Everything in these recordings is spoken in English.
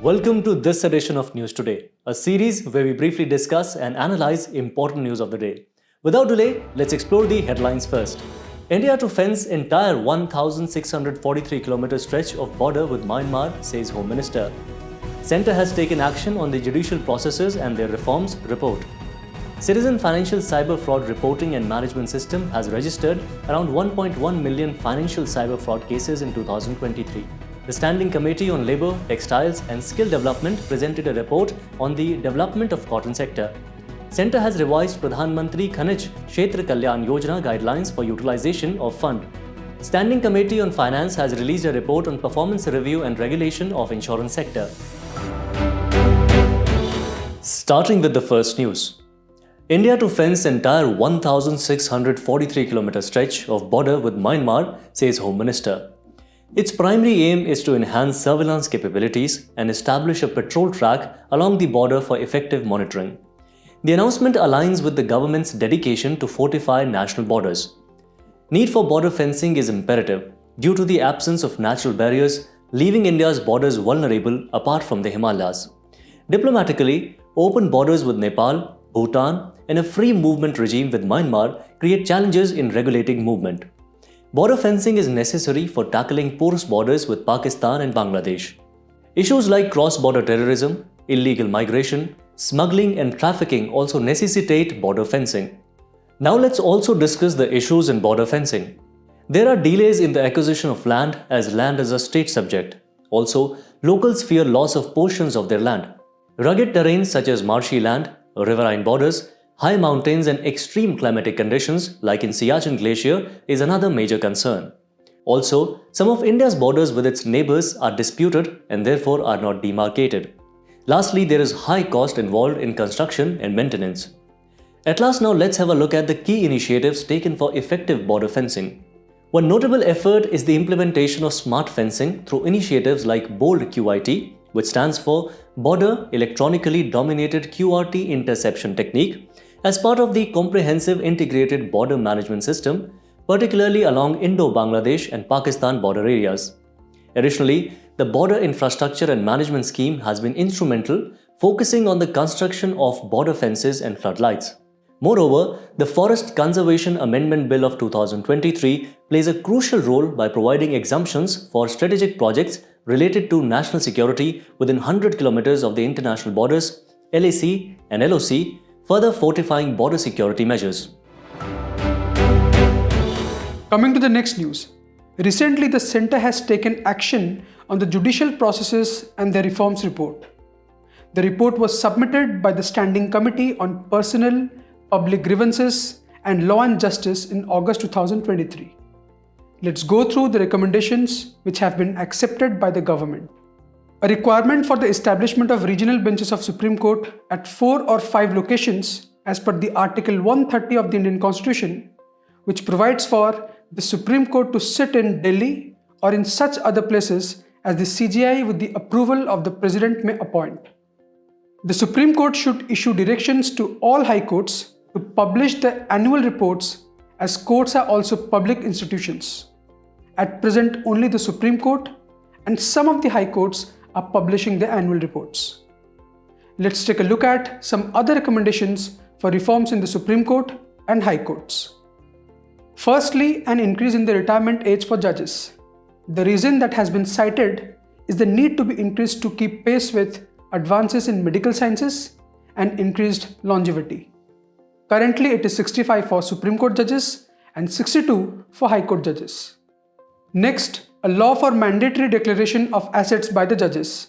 Welcome to this edition of News Today, a series where we briefly discuss and analyze important news of the day. Without delay, let's explore the headlines first. India to fence entire 1,643 km stretch of border with Myanmar, says Home Minister. Centre has taken action on the judicial processes and their reforms, report. Citizen Financial Cyber Fraud Reporting and Management System has registered around 1.1 million financial cyber fraud cases in 2023. The Standing Committee on Labour, Textiles and Skill Development presented a report on the development of cotton sector. Centre has revised Pradhan Mantri Khanij Kshetra Kalyan Yojana guidelines for utilisation of fund. Standing Committee on Finance has released a report on performance review and regulation of insurance sector. Starting with the first news. India to fence entire 1,643 km stretch of border with Myanmar, says Home Minister. Its primary aim is to enhance surveillance capabilities and establish a patrol track along the border for effective monitoring. The announcement aligns with the government's dedication to fortify national borders. Need for border fencing is imperative due to the absence of natural barriers, leaving India's borders vulnerable apart from the Himalayas. Diplomatically, open borders with Nepal, Bhutan, and a free movement regime with Myanmar create challenges in regulating movement. Border fencing is necessary for tackling porous borders with Pakistan and Bangladesh. Issues like cross-border terrorism, illegal migration, smuggling and trafficking also necessitate border fencing. Now let's also discuss the issues in border fencing. There are delays in the acquisition of land as land is a state subject. Also, locals fear loss of portions of their land. Rugged terrains such as marshy land, riverine borders, high mountains and extreme climatic conditions like in Siachen Glacier is another major concern. Also, some of India's borders with its neighbours are disputed and therefore are not demarcated. Lastly, there is high cost involved in construction and maintenance. At last, now let's have a look at the key initiatives taken for effective border fencing. One notable effort is the implementation of smart fencing through initiatives like BOLD QIT, which stands for Border Electronically Dominated QRT Interception Technique, as part of the Comprehensive Integrated Border Management System, particularly along Indo-Bangladesh and Pakistan border areas. Additionally, the Border Infrastructure and Management Scheme has been instrumental, focusing on the construction of border fences and floodlights. Moreover, the Forest Conservation Amendment Bill of 2023 plays a crucial role by providing exemptions for strategic projects related to national security within 100 kilometers of the international borders, LAC and LOC, further fortifying border security measures. Coming to the next news. Recently, the Centre has taken action on the judicial processes and their reforms report. The report was submitted by the Standing Committee on Personnel, Public Grievances and Law and Justice in August 2023. Let's go through the recommendations which have been accepted by the government. A requirement for the establishment of regional benches of Supreme Court at 4 or 5 locations as per the Article 130 of the Indian Constitution, which provides for the Supreme Court to sit in Delhi or in such other places as the CJI with the approval of the President may appoint. The Supreme Court should issue directions to all High Courts to publish their annual reports, as courts are also public institutions. At present, only the Supreme Court and some of the High Courts are publishing their annual reports. Let's take a look at some other recommendations for reforms in the Supreme Court and High Courts. Firstly, an increase in the retirement age for judges. The reason that has been cited is the need to be increased to keep pace with advances in medical sciences and increased longevity. Currently, it is 65 for Supreme Court judges and 62 for High Court judges. Next, a law for mandatory declaration of assets by the judges.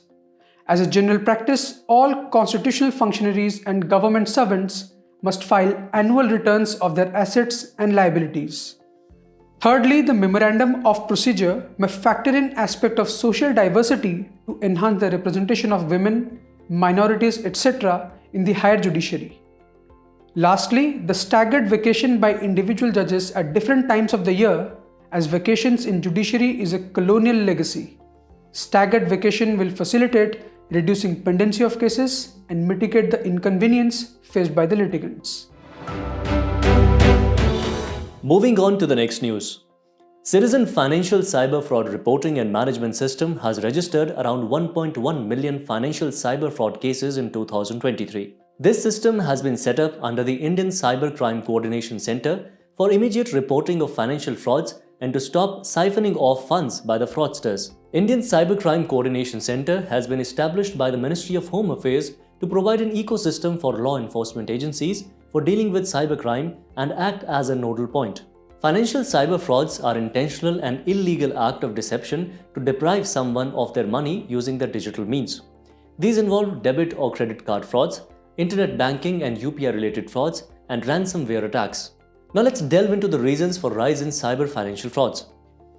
As a general practice, all constitutional functionaries and government servants must file annual returns of their assets and liabilities. Thirdly, the Memorandum of Procedure may factor in aspect of social diversity to enhance the representation of women, minorities, etc. in the higher judiciary. Lastly, the staggered vacation by individual judges at different times of the year, as vacations in judiciary is a colonial legacy. Staggered vacation will facilitate reducing pendency of cases and mitigate the inconvenience faced by the litigants. Moving on to the next news. Citizen Financial Cyber Fraud Reporting and Management System has registered around 1.1 million financial cyber fraud cases in 2023. This system has been set up under the Indian Cybercrime Coordination Center for immediate reporting of financial frauds and to stop siphoning off funds by the fraudsters. Indian Cybercrime Coordination Center has been established by the Ministry of Home Affairs to provide an ecosystem for law enforcement agencies for dealing with cybercrime and act as a nodal point. Financial cyber frauds are intentional and illegal act of deception to deprive someone of their money using the digital means. These involve debit or credit card frauds, internet banking and UPI related frauds, and ransomware attacks. Now let's delve into the reasons for rise in cyber financial frauds.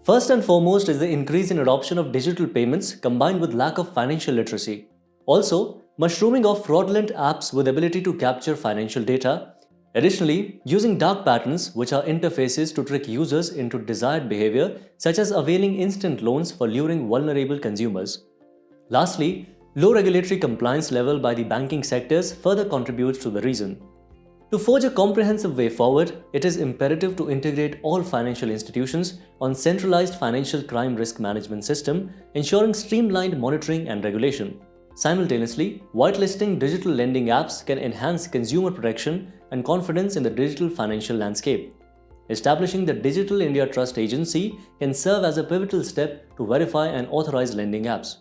First and foremost is the increase in adoption of digital payments combined with lack of financial literacy. Also, mushrooming of fraudulent apps with ability to capture financial data. Additionally, using dark patterns, which are interfaces to trick users into desired behavior, such as availing instant loans for luring vulnerable consumers. Lastly, low regulatory compliance level by the banking sectors further contributes to the reason. To forge a comprehensive way forward, it is imperative to integrate all financial institutions on centralized financial crime risk management system, ensuring streamlined monitoring and regulation. Simultaneously, whitelisting digital lending apps can enhance consumer protection and confidence in the digital financial landscape. Establishing the Digital India Trust Agency can serve as a pivotal step to verify and authorize lending apps.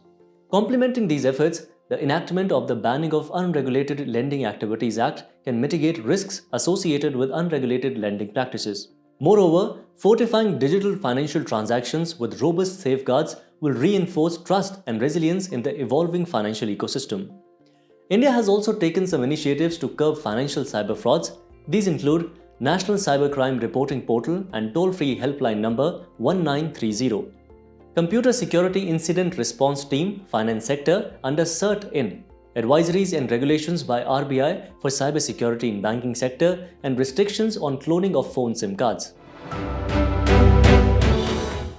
Complementing these efforts, the enactment of the Banning of Unregulated Lending Activities Act can mitigate risks associated with unregulated lending practices. Moreover, fortifying digital financial transactions with robust safeguards will reinforce trust and resilience in the evolving financial ecosystem. India has also taken some initiatives to curb financial cyber frauds. These include National Cybercrime Reporting Portal and toll-free helpline number 1930. Computer Security Incident Response Team Finance Sector under CERT-IN. Advisories and regulations by RBI for cybersecurity in banking sector and restrictions on cloning of phone SIM cards.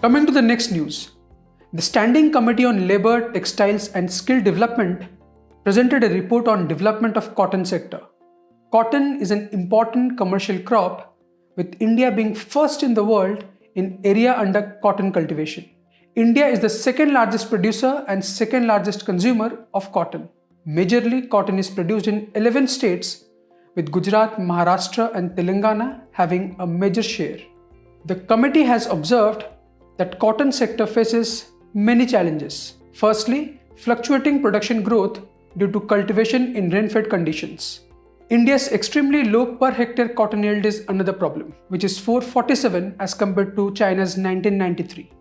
Coming to the next news. The Standing Committee on Labour, Textiles and Skill Development presented a report on development of cotton sector. Cotton is an important commercial crop, with India being first in the world in area under cotton cultivation. India is the second largest producer and second largest consumer of cotton. Majorly, cotton is produced in 11 states, with Gujarat, Maharashtra and Telangana having a major share. The committee has observed that cotton sector faces many challenges. Firstly, fluctuating production growth due to cultivation in rain-fed conditions. India's extremely low per hectare cotton yield is another problem, which is 447 as compared to China's 1993.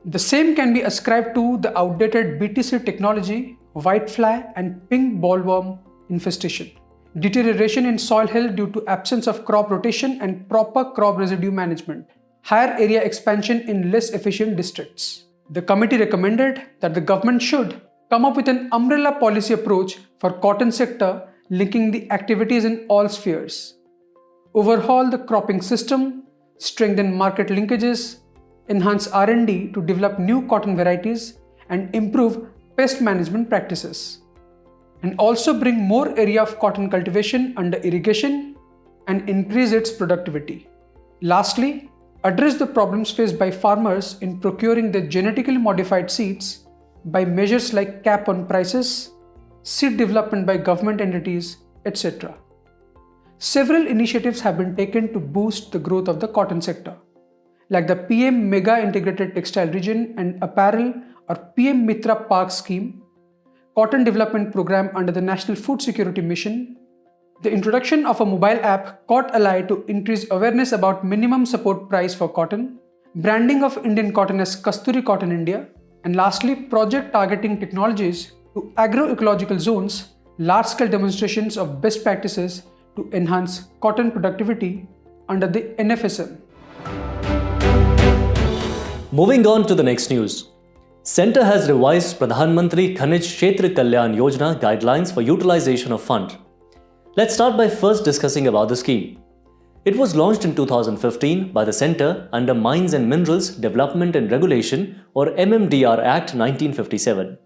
The same can be ascribed to the outdated BTC technology, whitefly and pink bollworm infestation, deterioration in soil health due to absence of crop rotation and proper crop residue management, higher area expansion in less efficient districts. The committee recommended that the government should come up with an umbrella policy approach for cotton sector linking the activities in all spheres, overhaul the cropping system, strengthen market linkages, enhance R&D to develop new cotton varieties and improve pest management practices, and also bring more area of cotton cultivation under irrigation and increase its productivity. Lastly, address the problems faced by farmers in procuring the genetically modified seeds by measures like cap on prices, seed development by government entities, etc. Several initiatives have been taken to boost the growth of the cotton sector, like the PM Mega Integrated Textile Region and Apparel or PM Mitra Park Scheme, Cotton Development Program under the National Food Security Mission, the introduction of a mobile app Cot Ally to increase awareness about minimum support price for cotton, branding of Indian cotton as Kasturi Cotton India, and lastly, project targeting technologies to agroecological zones, large-scale demonstrations of best practices to enhance cotton productivity under the NFSM. Moving on to the next news. Centre has revised Pradhan Khanij Kshetra Kalyan Yojana guidelines for utilization of fund. Let's start by first discussing about the scheme. It was launched in 2015 by the Centre under Mines and Minerals Development and Regulation or MMDR Act 1957.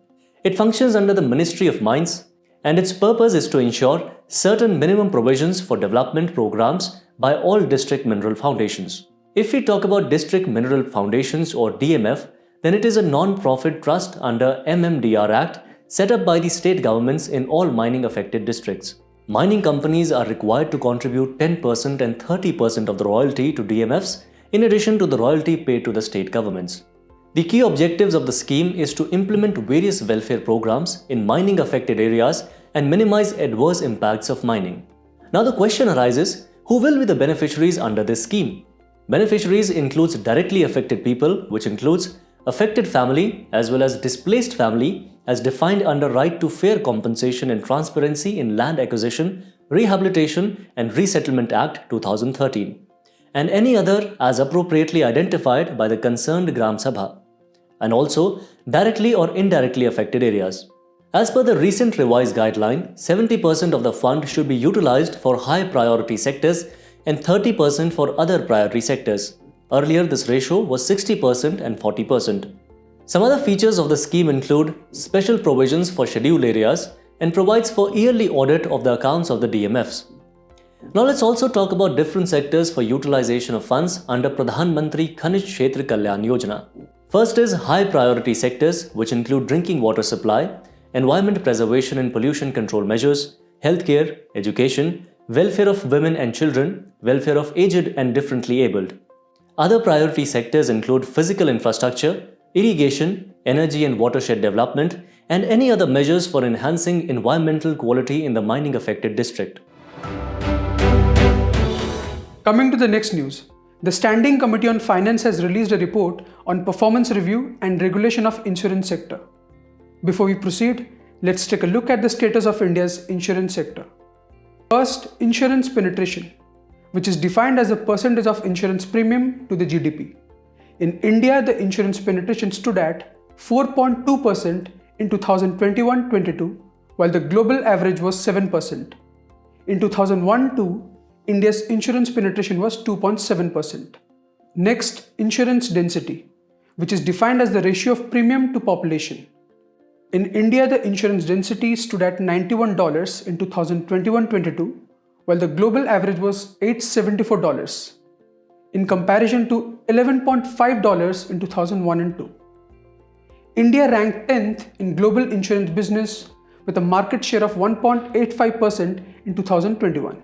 It functions under the Ministry of Mines and its purpose is to ensure certain minimum provisions for development programs by all district mineral foundations. If we talk about District Mineral Foundations or DMF, then it is a non-profit trust under MMDR Act set up by the state governments in all mining affected districts. Mining companies are required to contribute 10% and 30% of the royalty to DMFs in addition to the royalty paid to the state governments. The key objectives of the scheme is to implement various welfare programs in mining affected areas and minimize adverse impacts of mining. Now the question arises, who will be the beneficiaries under this scheme? Beneficiaries includes directly affected people, which includes affected family as well as displaced family as defined under Right to Fair Compensation and Transparency in Land Acquisition, Rehabilitation and Resettlement Act 2013, and any other as appropriately identified by the concerned Gram Sabha, and also directly or indirectly affected areas. As per the recent revised guideline, 70% of the fund should be utilized for high priority sectors and 30% for other priority sectors. Earlier, this ratio was 60% and 40%. Some other features of the scheme include special provisions for scheduled areas and provides for yearly audit of the accounts of the DMFs. Now let's also talk about different sectors for utilization of funds under Pradhan Mantri Khanij Kshetra Kalyan Yojana. First is high priority sectors, which include drinking water supply, environment preservation and pollution control measures, healthcare, education, welfare of women and children, welfare of aged and differently abled. Other priority sectors include physical infrastructure, irrigation, energy and watershed development, and any other measures for enhancing environmental quality in the mining affected district. Coming to the next news, the Standing Committee on Finance has released a report on performance review and regulation of insurance sector. Before we proceed, let's take a look at the status of India's insurance sector. First, insurance penetration, which is defined as a percentage of insurance premium to the GDP. In India, the insurance penetration stood at 4.2% in 2021-22, while the global average was 7%. In 2001-2, India's insurance penetration was 2.7%. Next, insurance density, which is defined as the ratio of premium to population. In India, the insurance density stood at $91 in 2021-22, while the global average was $874, in comparison to $11.5 in 2001 and 2. India ranked 10th in global insurance business with a market share of 1.85% in 2021.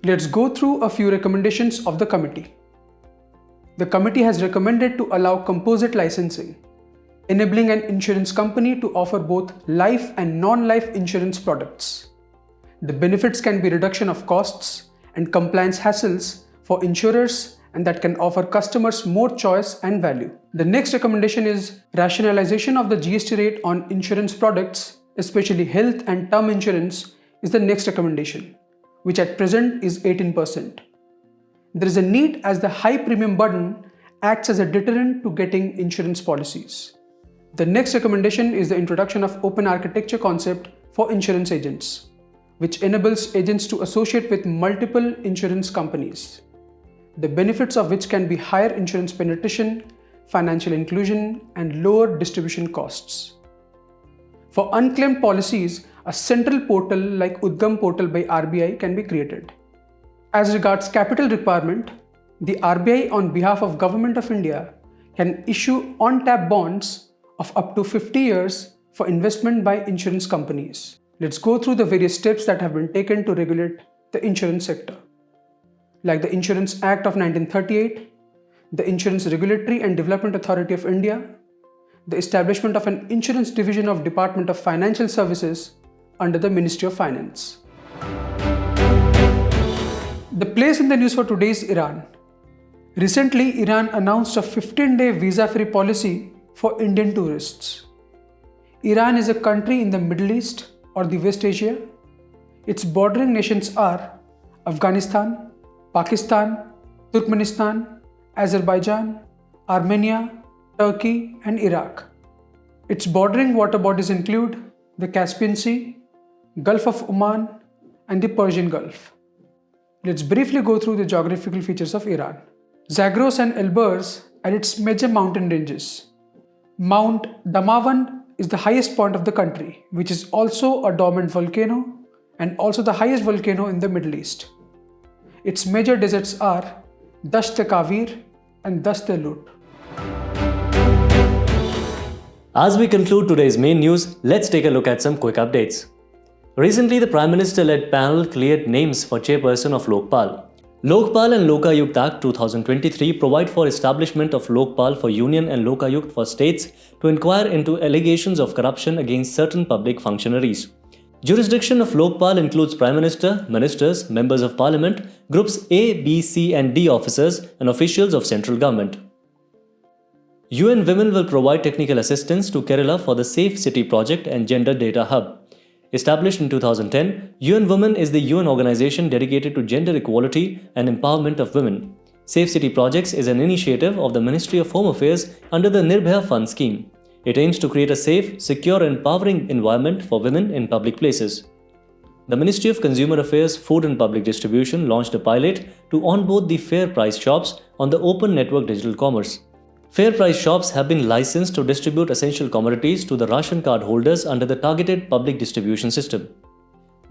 Let's go through a few recommendations of the committee. The committee has recommended to allow composite licensing, enabling an insurance company to offer both life and non-life insurance products. The benefits can be reduction of costs and compliance hassles for insurers, and that can offer customers more choice and value. The next recommendation is rationalization of the GST rate on insurance products, especially health and term insurance, is the next recommendation, which at present is 18%. There is a need as the high premium burden acts as a deterrent to getting insurance policies. The next recommendation is the introduction of open architecture concept for insurance agents, which enables agents to associate with multiple insurance companies, the benefits of which can be higher insurance penetration, financial inclusion, and lower distribution costs. For unclaimed policies, a central portal like Udgam portal by RBI can be created. As regards capital requirement, the RBI on behalf of Government of India can issue on-tap bonds of up to 50 years for investment by insurance companies. Let's go through the various steps that have been taken to regulate the insurance sector, like the Insurance Act of 1938, the Insurance Regulatory and Development Authority of India, the establishment of an insurance division of Department of Financial Services under the Ministry of Finance. The place in the news for today is Iran. Recently, Iran announced a 15-day visa-free policy for Indian tourists. Iran is a country in the Middle East or the West Asia. Its bordering nations are Afghanistan, Pakistan, Turkmenistan, Azerbaijan, Armenia, Turkey, and Iraq. Its bordering water bodies include the Caspian Sea, Gulf of Oman, and the Persian Gulf. Let's briefly go through the geographical features of Iran. Zagros and Elburz are its major mountain ranges. Mount Damavan is the highest point of the country, which is also a dormant volcano and also the highest volcano in the Middle East. Its major deserts are Dast Kavir, and Dast Lut. As we conclude today's main news, let's take a look at some quick updates. Recently, the Prime Minister-led panel cleared names for chairperson of Lokpal. Lokpal and Lokayukt Act 2023 provide for establishment of Lokpal for Union and Lokayukt for states to inquire into allegations of corruption against certain public functionaries. Jurisdiction of Lokpal includes Prime Minister, Ministers, Members of Parliament, Groups A, B, C and D officers and officials of central government. UN Women will provide technical assistance to Kerala for the Safe City project and Gender Data Hub. Established in 2010, UN Women is the UN organization dedicated to gender equality and empowerment of women. Safe City Projects is an initiative of the Ministry of Home Affairs under the Nirbhaya Fund scheme. It aims to create a safe, secure and empowering environment for women in public places. The Ministry of Consumer Affairs, Food and Public Distribution launched a pilot to onboard the Fair Price shops on the Open Network Digital Commerce. Fair Price shops have been licensed to distribute essential commodities to the ration card holders under the Targeted Public Distribution System.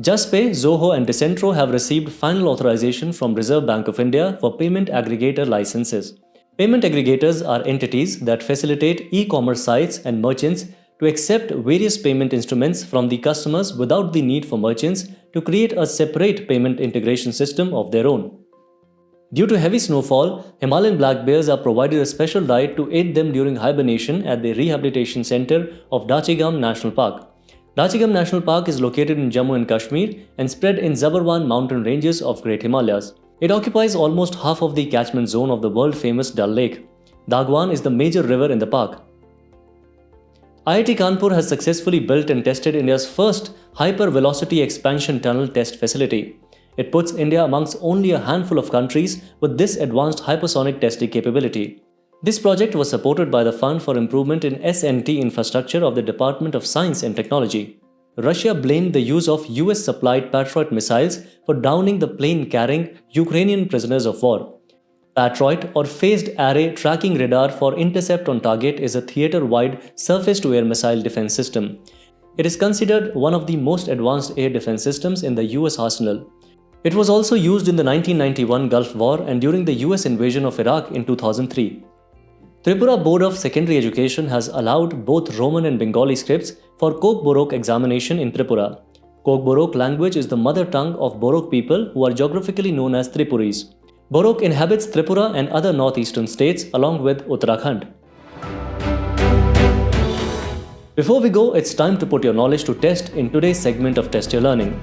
JustPay, Zoho and Decentro have received final authorization from Reserve Bank of India for payment aggregator licenses. Payment aggregators are entities that facilitate e-commerce sites and merchants to accept various payment instruments from the customers without the need for merchants to create a separate payment integration system of their own. Due to heavy snowfall, Himalayan black bears are provided a special diet to aid them during hibernation at the rehabilitation center of Dachigam National Park. Dachigam National Park is located in Jammu and Kashmir and spread in Zabarwan mountain ranges of Great Himalayas. It occupies almost half of the catchment zone of the world-famous Dal Lake. Dagwan is the major river in the park. IIT Kanpur has successfully built and tested India's first hyper-velocity expansion tunnel test facility. It puts India amongst only a handful of countries with this advanced hypersonic testing capability. This project was supported by the Fund for Improvement in S&T Infrastructure of the Department of Science and Technology. Russia blamed the use of US-supplied Patriot missiles for downing the plane carrying Ukrainian prisoners of war. Patriot, or Phased Array Tracking Radar for Intercept on Target, is a theater-wide surface-to-air missile defense system. It is considered one of the most advanced air defense systems in the US arsenal. It was also used in the 1991 Gulf War and during the US invasion of Iraq in 2003. Tripura Board of Secondary Education has allowed both Roman and Bengali scripts for Kokborok examination in Tripura. Kokborok language is the mother tongue of Borok people who are geographically known as Tripuris. Borok inhabits Tripura and other northeastern states along with Uttarakhand. Before we go, it's time to put your knowledge to test in today's segment of Test Your Learning.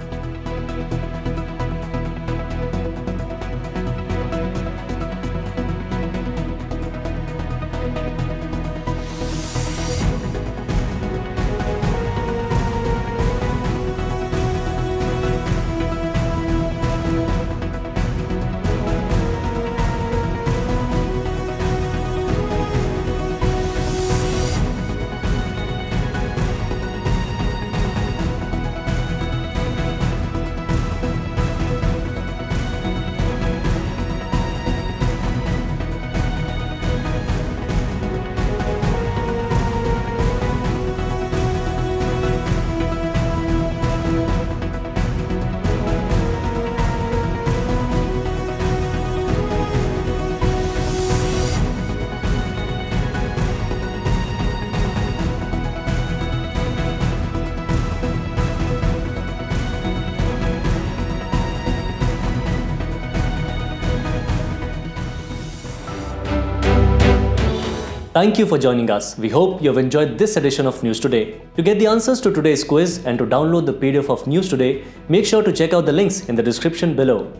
Thank you for joining us. We hope you have enjoyed this edition of News Today. To get the answers to today's quiz and to download the PDF of News Today, make sure to check out the links in the description below.